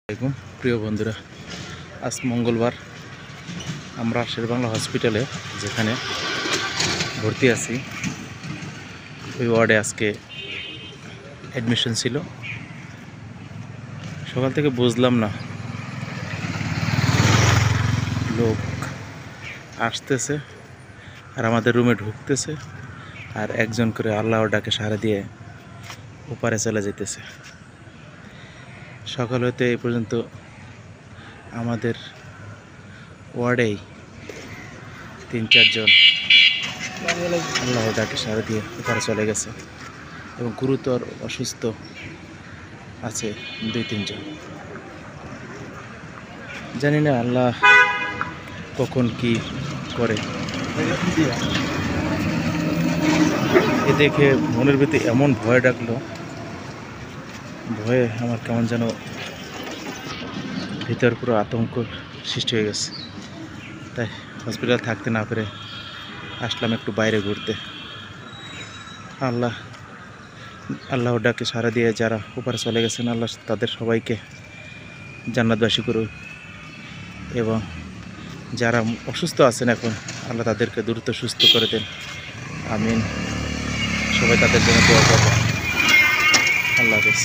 আসসালামু আলাইকুম প্রিয় বন্ধুরা, আজ মঙ্গলবার আমরা শেরেবাংলা হসপিটালে যেখানে ভর্তি আছি ওই ওয়ার্ডে আজকে অ্যাডমিশন ছিল। সকাল থেকে বুঝলাম না, লোক আসতেছে আর আমাদের রুমে ঢুকতেছে আর একজন করে আল্লাহর ডাকে সাড়া দিয়ে ওপারে চলে যেতেছে। সকাল হতে এই পর্যন্ত আমাদের ওয়ার্ডেই ৩-৪ জন আল্লাহর ডাকে সাড়া দিয়ে ওপারে চলে গেছে এবং গুরুতর অসুস্থ আছে ২-৩ জন। জানি না আল্লাহ কখন কি করে। এ দেখে মনের ভিতরে এমন ভয় ডাকলো, ভয়ে আমার কেমন যেন ভিতর পুরো আতঙ্ক সৃষ্টি হয়ে গেছে। তাই হসপিটাল থাকতে না পেরে আসলাম একটু বাইরে ঘুরতে। আল্লাহর ডাকে সাড়া দিয়ে যারা ওপারে চলে গেছেন, আল্লাহ তাদের সবাইকে জান্নাতবাসী করুন এবং যারা অসুস্থ আছেন এখন, আল্লাহ তাদেরকে দ্রুত সুস্থ করে দেন। আমিন। সবাই তাদের জন্য দোয়া করবেন। আল্লাহ হাফেজ।